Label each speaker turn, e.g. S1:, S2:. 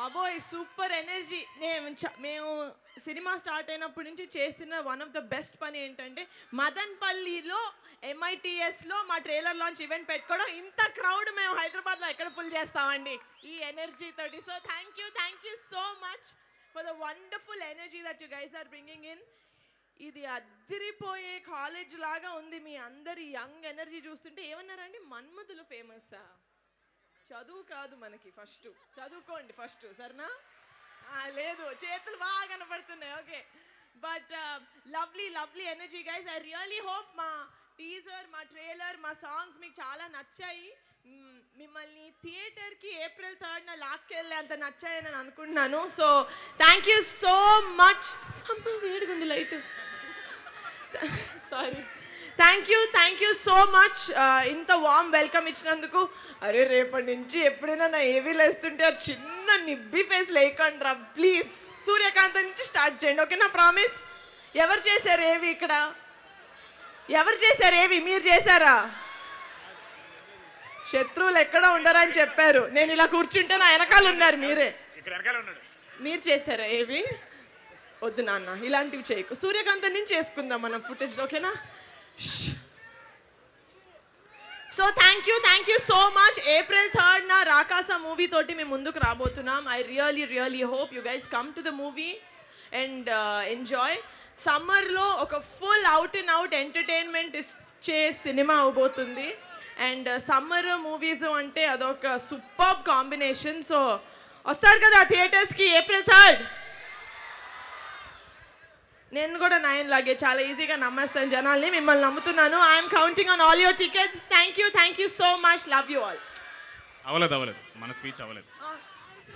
S1: బాబోయ్ super energy. మేము cinema start అయినప్పటి నుంచి చేస్తున్న వన్ ఆఫ్ ద బెస్ట్ పని ఏంటంటే మదన్పల్లిలో MITSలో మా ట్రైలర్ లాంచ్ ఈవెంట్ పెట్టుకోవడం. ఇంత క్రౌడ్ మేము హైదరాబాద్లో ఎక్కడ ఫుల్ చేస్తామండి ఈ ఎనర్జీ తోటి. So thank you so much for the wonderful energy that you guys are bringing in. ఇది అద్దరిపోయే కాలేజ్ లాగా ఉంది. మీ అందరి యంగ్ ఎనర్జీ చూస్తుంటే ఏమన్నారండి, మన్మధులు ఫేమస్సా? చదువు కాదు మనకి, ఫస్ట్ చదువుకోండి ఫస్ట్, సరేనా? లేదు, చేతులు బాగా కనపడుతున్నాయి. Okay, but lovely energy guys. I really hope మా టీజర్, మా ట్రైలర్, మా సాంగ్స్ మీకు చాలా నచ్చాయి. మిమ్మల్ని థియేటర్కి April 3rd లాక్కెళ్ళి అంత నచ్చాయని నేను అనుకుంటున్నాను. So thank you so much. అమ్మ వేడిగుంది light, sorry. Thank you so much ఇంత వామ్ వెల్కమ్ ఇచ్చినందుకు. అరే రేపటి నుంచి ఎప్పుడైనా నా ఏవీలు వేస్తుంటే ఆ చిన్న నిబ్బి ఫేస్ లేకండి రా ప్లీజ్. సూర్యకాంత్ నుంచి స్టార్ట్ చేయండి, ఓకేనా? ప్రామిస్. ఎవరు చేశారు ఏవి ఇక్కడ? ఎవరు చేశారు ఏవి? మీరు చేశారా? శత్రువులు ఎక్కడ ఉండరని చెప్పారు. నేను ఇలా కూర్చుంటే నా వెనకాల ఉన్నారు మీరే. మీరు చేశారా ఏవి? వద్దు నాన్న, ఇలాంటివి చేయకు. సూర్యకాంత్ నుంచి చేసుకుందాం మనం ఫుటేజ్, ఓకేనా? So thank you so much. April 3rd Rakasa movie తోటి మేము ముందుకు రాబోతున్నాం. I really hope you guys come to the movies and enjoy. సమ్మర్లో ఒక ఫుల్ అవుట్ ఎంటర్టైన్మెంట్ ఇచ్చే సినిమా అవబోతుంది. అండ్ సమ్మర్ మూవీస్ అంటే అదొక సూపర్ కాంబినేషన్. సో వస్తారు కదా థియేటర్స్కి April 3rd? నేను కూడా 9 లాగే చాలా ఈజీగా నమ్మేస్తాను జనాల్ని. మిమ్మల్ని నమ్ముతున్నాను. I'm counting on all your tickets. Thank you so much. Love you all.
S2: అవ్వలేదు మన స్పీచ్ అవ్వలేదు.